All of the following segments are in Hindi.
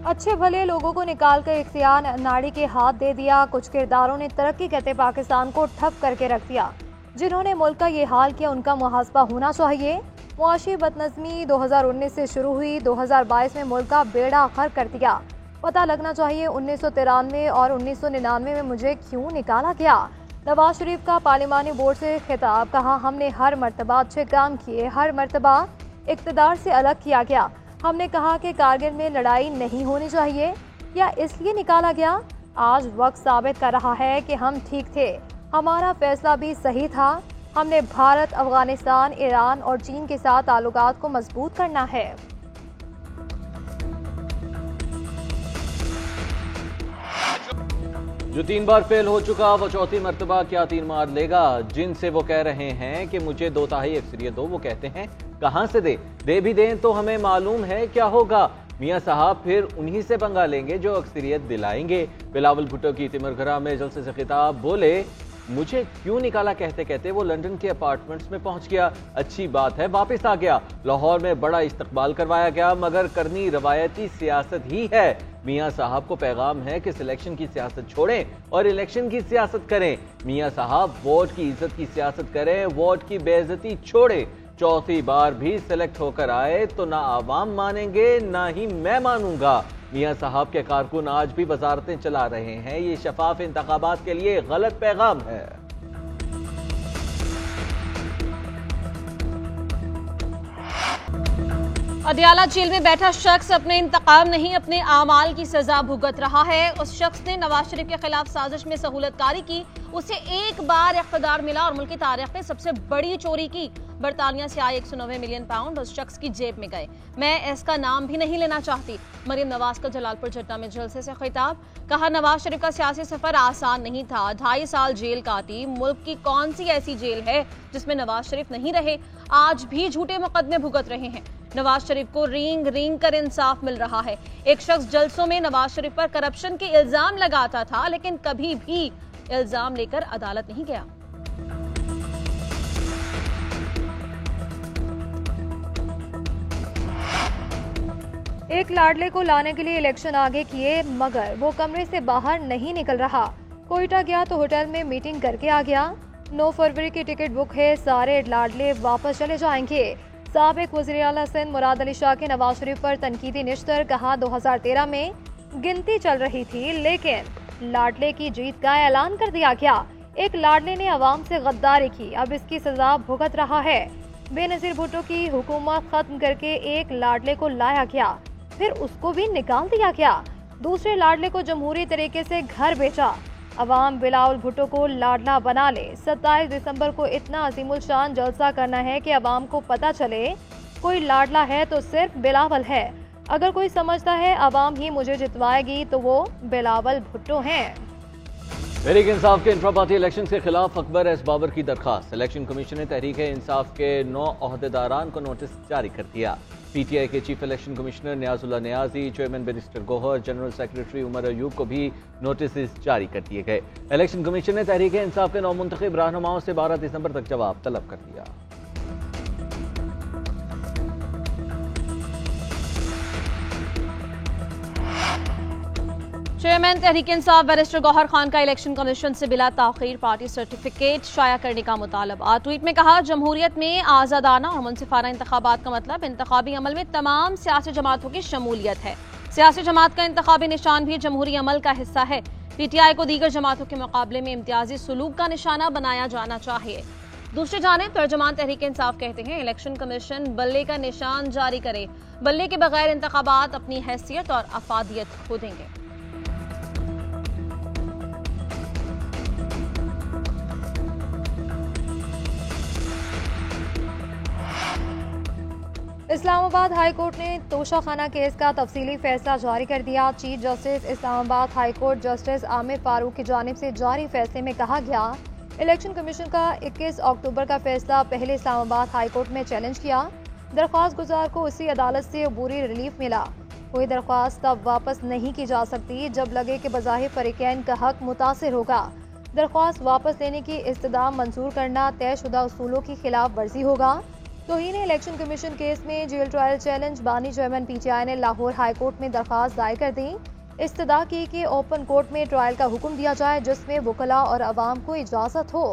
अच्छे भले लोगों को निकाल कर इख्तियार नाड़ी के हाथ दे दिया। कुछ किरदारों ने तरक्की करते पाकिस्तान को ठप करके रख दिया। जिन्होंने मुल्क का ये हाल किया उनका मुहासबा होना चाहिए। मुआशी बदनज़मी 2019 से शुरू हुई, 2022 में मुल्क का बेड़ा गर्क कर दिया। पता लगना चाहिए 1993 और 1999 में मुझे क्यों निकाला गया। नवाज शरीफ का पार्लिमानी बोर्ड से खिताब, कहा हमने हर मर्तबा अच्छे काम किए, हर मर्तबा इक़्तिदार से अलग किया गया। हमने कहा कि कारगिल में लड़ाई नहीं होनी चाहिए, या इसलिए निकाला गया। आज वक्त साबित कर रहा है कि हम ठीक थे, हमारा फैसला भी सही था। हमने भारत, अफगानिस्तान, ईरान और चीन के साथ ताल्लुकात को मजबूत करना है। जो 3 बार फेल हो चुका वो चौथी मर्तबा क्या 3 मार लेगा। जिनसे वो कह रहे हैं कि मुझे 2/3 अक्सरियत दो, वो कहते हैं कहां से दे भी दें तो हमें मालूम है क्या होगा। मियां साहब फिर उन्हीं से पंगा लेंगे जो अक्सरियत दिलाएंगे। बिलावल भुट्टो की तिमरघरा में जलसे से खिताब, बोले मुझे क्यों निकाला कहते कहते वो लंदन के अपार्टमेंट्स में पहुंच गया। अच्छी बात है वापस आ गया। लाहौर में बड़ा इस्तकबाल करवाया गया, मगर करनी रवायती सियासत ही है। मियां साहब को पैगाम है कि सिलेक्शन की सियासत छोड़ें और इलेक्शन की सियासत करें। मियां साहब वोट की इज्जत की सियासत करें, वोट की बेइज्जती छोड़ें। चौथी बार भी सिलेक्ट होकर आए तो ना आवाम मानेंगे ना ही मैं मानूंगा। मियां साहब के कारकुन आज भी वजारतें चला रहे हैं, ये शफाफ इंतखाबात के लिए गलत पैगाम है। अदियाला जेल में बैठा शख्स अपने इंतकाम नहीं अपने आमाल की सजा भुगत रहा है। उस शख्स ने नवाज शरीफ के खिलाफ साजिश में सहूलतकारी की। उसे एक बार इख्तिदार मिला और मुल्क की तारीख में सबसे बड़ी चोरी की। बरतानिया से आए 190 मिलियन पाउंड उस शख्स की जेब में गए। मैं इसका नाम भी नहीं लेना चाहती। मरियम नवाज का जलालपुर चट्टा में जलसे से खिताब, कहा नवाज शरीफ का सियासी सफर आसान नहीं था। 2.5 साल जेल काटी। मुल्क की कौन सी ऐसी जेल है जिसमें नवाज शरीफ नहीं रहे। आज भी झूठे मुकदमे भुगत रहे हैं। नवाज शरीफ को रींग रींग कर इंसाफ मिल रहा है। एक शख्स जलसों में नवाज शरीफ पर करप्शन के इल्जाम लगाता था, लेकिन कभी भी इल्जाम लेकर अदालत नहीं गया। एक लाडले को लाने के लिए इलेक्शन आगे किए, मगर वो कमरे से बाहर नहीं निकल रहा। कोयटा गया तो होटल में मीटिंग करके आ गया। 9 फरवरी की टिकट बुक है, सारे लाडले वापस चले जाएंगे। साबिक वज़ीर आला सिंध मुराद अली शाह के नवाज शरीफ पर तनकीदी निश्तर, कहा 2013 में गिनती चल रही थी लेकिन लाडले की जीत का ऐलान कर दिया गया। एक लाडले ने अवाम से गद्दारी की, अब इसकी सजा भुगत रहा है। बेनजीर भुट्टो की हुकूमत खत्म करके एक लाडले को लाया गया, फिर उसको भी निकाल दिया गया। दूसरे लाडले को जमहूरी तरीके से घर भेजा। अवाम बिलावल भुट्टो को लाडला बना ले। 27 दिसंबर को इतना अजीमुल शान जलसा करना है कि अवाम को पता चले कोई लाडला है तो सिर्फ बिलावल है। अगर कोई समझता है अवाम ही मुझे जितवाएगी तो वो बिलावल भुट्टो हैं। तहरीक इंसाफ के इंफ्रापाती इलेक्शन के खिलाफ अकबर एस बाबर की दरखास्त। इलेक्शन कमीशन ने तहरीक इंसाफ के 9 ओहदेदारान को नोटिस जारी कर दिया। पीटीआई के chief election commissioner Niazullah Niazi, chairman barrister Gauhar, general secretary Umar Ayub को भी नोटिस जारी कर दिए गए। इलेक्शन कमीशन ने तहरीक इंसाफ के 9 मुंतखब रहनुमाओं से 12 दिसंबर तक जवाब तलब कर दिया। चेयरमैन तहरीक इंसाफ बैरिस्टर गौहर खान का इलेक्शन कमीशन से बिला ताखीर पार्टी सर्टिफिकेट शाया करने का मुतालबा। ट्वीट में कहा, जमहूरियत में आज़ादाना और मुनसिफाना इंतखाबात का मतलब इंतखाबी अमल में तमाम सियासी जमातों की शमूलियत है। सियासी जमात का इंतखाबी निशान भी जमहूरी अमल का हिस्सा है। पीटीआई को दीगर जमातों के मुकाबले में इम्तियाजी सुलूक का निशाना बनाया जाना चाहिए। दूसरी जानिब तर्जुमान तहरीक इंसाफ कहते हैं इलेक्शन कमीशन बल्ले का निशान जारी करे। बल्ले के बगैर इंतखाबात अपनी हैसियत और अफादियत खो देंगे। इस्लामाबाद हाई कोर्ट ने तोशाखाना केस का तफसीली फैसला जारी कर दिया। Chief justice Islamabad high court justice Aamir Farooq की जानिब से जारी फैसले में कहा गया, इलेक्शन कमीशन का 21 अक्टूबर का फैसला पहले इस्लामाबाद हाई कोर्ट में चैलेंज किया। दरख्वास्त गुजार को उसी अदालत से अबूरी रिलीफ मिला। कोई दरख्वास्त तब वापस नहीं की जा सकती जब लगे कि बज़ाहिर फरीकैन का हक मुतासिर होगा। दरख्वास्त वापस लेने की इस्तदा मंजूर करना तयशुदा उसूलों की खिलाफ वर्जी होगा। तौहीन इलेक्शन कमीशन केस में जेल ट्रायल चैलेंज बानी चेयरमैन PTI ने लाहौर हाई कोर्ट में दरखास्त दायर कर दी। इस्तदा की कि ओपन कोर्ट में ट्रायल का हुक्म दिया जाए जिसमें वकला और अवाम को इजाजत हो।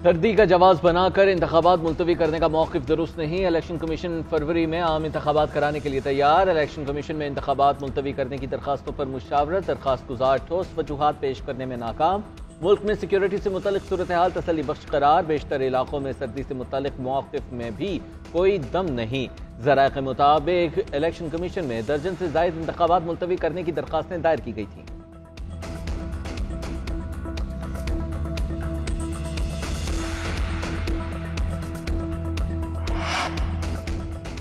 सर्दी का जवाब बनाकर इंतखाबात मुलतवी करने का मौक़िफ़ दुरुस्त नहीं। इलेक्शन कमीशन फरवरी में आम इंतखाबात कराने के लिए तैयार। इलेक्शन कमीशन में इंतखाबात मुलतवी करने की दरखास्तों पर मुशावरत। दरखास्त गुजार ठोस वजूहात पेश करने में नाकाम। मुल्क में सिक्योरिटी से मुतल्लिक सूरत हाल तसल्ली बख्श करार। बेशतर इलाकों में सर्दी से मुतल्लिक मौक़िफ़ में भी कोई दम नहीं। ज़राए के मुताबिक इलेक्शन कमीशन में दर्जन से ज़ायद इंतखाबात मुलतवी करने की दरखास्तें दायर की गई थी।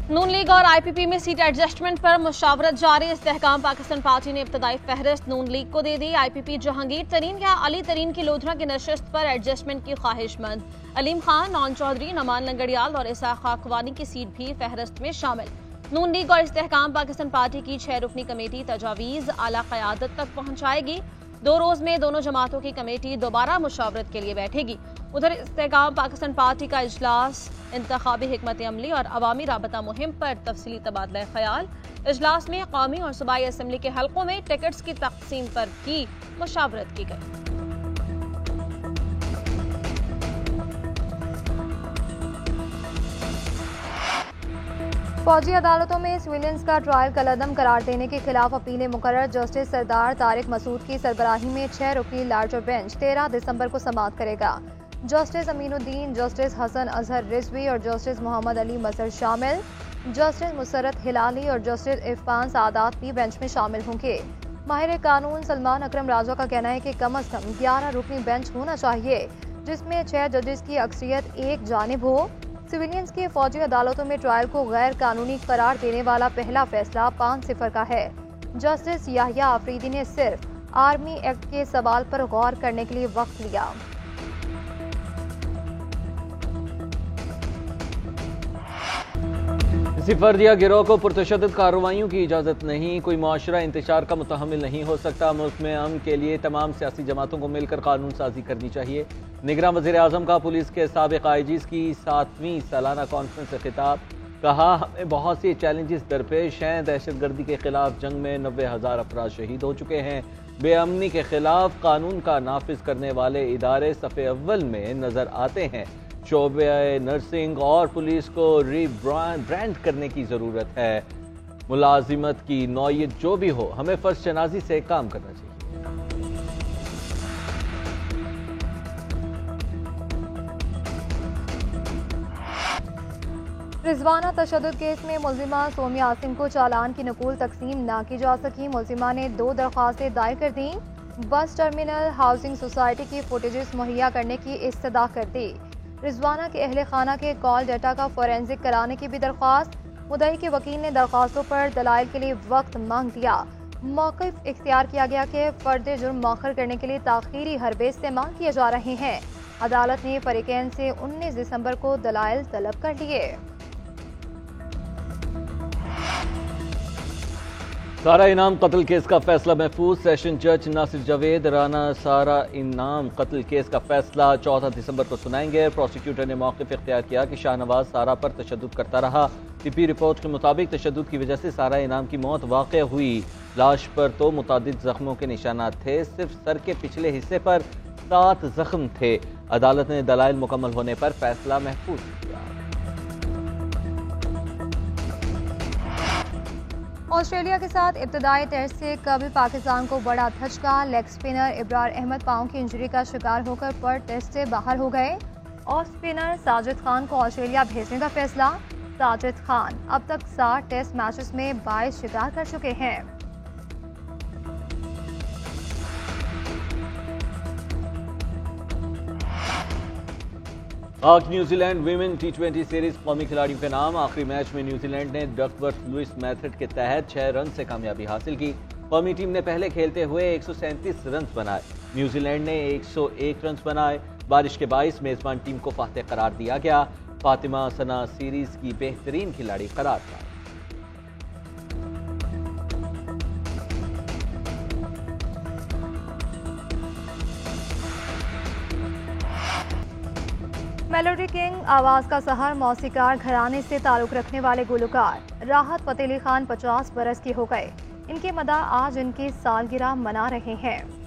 नून लीग और IPP में सीट एडजस्टमेंट पर मुशावरत जारी। इस्तेहकाम पाकिस्तान पार्टी ने इब्तदाई फहरिस्त नून लीग को दे दी। IPP जहांगीर तरीन या अली तरीन की लोधरा की नशिस्त पर एडजस्टमेंट की ख्वाहिशमंद। अलीम खान, नौन चौधरी, नमान लंगड़ियाल और इसाक खाकवानी की सीट भी फहरिस्त में शामिल। नून लीग और इस्तेहकाम पाकिस्तान पार्टी की 6 रुकनी कमेटी तजावीज़ आला क़यादत तक पहुंचाएगी। 2 रोज में दोनों जमातों की कमेटी दोबारा मुशावरत के लिए बैठेगी। उधर इस्तेहकाम पाकिस्तान पार्टी का इजलास इंतखाबी हिकमत अमली और अवामी राबता मुहिम पर तफसीली तबादला ख्याल। इजलास में कौमी और सूबाई असम्बली के हलकों में टिकट्स की तकसीम पर भी मुशावरत की गई। फौजी अदालतों में सिविलियंस का ट्रायल कलअदम करार देने के खिलाफ अपीलें मुकर्रर। जस्टिस सरदार तारिक मसूद की सरबराही में 6 रुकनी लार्जर बेंच 13 दिसंबर को समाअत करेगा। जस्टिस अमीनुद्दीन, जस्टिस हसन अजहर रिजवी और जस्टिस मोहम्मद अली मसर शामिल। जस्टिस मुसरत हिलाली और जस्टिस इरफान सादात भी बेंच में शामिल होंगे। माहिर कानून सलमान अकरम राजा का कहना है कि कम अज कम 11 रुकनी बेंच होना चाहिए जिसमें 6 जजेस की अक्सरियत एक जानिब हो। सिविलियंस के फौजी अदालतों में ट्रायल को गैर कानूनी करार देने वाला पहला फैसला 5-0 का है। जस्टिस याहिया आफरीदी ने सिर्फ आर्मी एक्ट के सवाल पर गौर करने के लिए वक्त लिया। किसी फर्द या गिरोह को पुरतशद्दुद कार्रवाइयों की इजाज़त नहीं। कोई मुआशरा इंतशार का मुतहम्मिल नहीं हो सकता। मुल्क में अमन के लिए तमाम सियासी जमातों को मिलकर कानून साजी करनी चाहिए। निगरान वज़ीर आज़म का पुलिस के साबिक़ IGs की 7वीं सालाना कॉन्फ्रेंस से खिताब। कहा, हमें बहुत सी चैलेंजेस दरपेश हैं। दहशतगर्दी के खिलाफ जंग में 90,000 अफराद शहीद हो चुके हैं। बेअमनी के खिलाफ कानून का नाफिज करने वाले इदारे सफ़े अव्वल में नजर आते हैं। शोबे नर्सिंग और पुलिस को रीब्रांड करने की ज़रूरत है। मुलाजिमत की नौयत जो भी हो, हमें फर्ज शनाजी से काम करना चाहिए। रिजवाना तशद्दुद केस में मुलजिमा सोमिया आसिम को चालान की नकूल तकसीम ना की जा सकी। मुलजिमा ने 2 दरख्वास्तें दायर कर दी। बस टर्मिनल हाउसिंग सोसाइटी की फुटेजेस मुहैया करने की इस्तदा कर दी। रिजवाना के अहले खाना के कॉल डाटा का फोरेंसिक कराने की भी दरख्वास्त। मुद्दई के वकील ने दरख्वास्तों पर दलाइल के लिए वक्त मांग दिया। मौक़िफ़ इख्तियार किया गया कि फर्द जुर्म मौखर करने के लिए ताख़ीरी हरबे इस्तेमाल किए जा रहे हैं। अदालत ने फरीकैन से 19 दिसंबर को दलाइल तलब कर लिए। सारा इनाम कत्ल केस का फैसला महफूज। सेशन जज नासिर जावेद राना सारा इनाम कत्ल केस का फैसला 14 दिसंबर को सुनाएंगे। प्रोसिक्यूटर ने मौक़िफ़ इख्तियार किया कि शाहनवाज सारा पर तशद्दुद करता रहा। टिप्पी रिपोर्ट के मुताबिक तशद्दुद की वजह से सारा इनाम की मौत वाक़या हुई। लाश पर तो मुतादिद जख्मों के निशानात थे, सिर्फ सर के पिछले हिस्से पर 7 जख्म थे। अदालत ने दलाइल मुकम्मल होने पर फैसला महफूज किया। ऑस्ट्रेलिया के साथ इब्तदाई टेस्ट से कबल पाकिस्तान को बड़ा धचका। लेग स्पिनर इब्रार अहमद पांव की इंजरी का शिकार होकर पर टेस्ट से बाहर हो गए। ऑफ स्पिनर साजिद खान को ऑस्ट्रेलिया भेजने का फैसला। साजिद खान अब तक 60 टेस्ट मैचेस में 22 शिकार कर चुके हैं। पाक न्यूजीलैंड वीमेन T20 सीरीज कौमी खिलाड़ियों के नाम। आखिरी मैच में न्यूजीलैंड ने डकवर्थ लुइस मेथड के तहत 6 रन से कामयाबी हासिल की। कौमी टीम ने पहले खेलते हुए 137 रन बनाए। न्यूजीलैंड ने 101 रन बनाए। बारिश के बाइस मेजबान टीम को फातेह करार दिया गया। फातिमा सना सीरीज की बेहतरीन खिलाड़ी करार पाई। मेलोडी किंग आवाज का सहर मौसीकार घराने से ताल्लुक रखने वाले गुलकार राहत फतेह अली खान 50 बरस के हो गए। इनके मदा आज इनकी सालगिरह मना रहे हैं।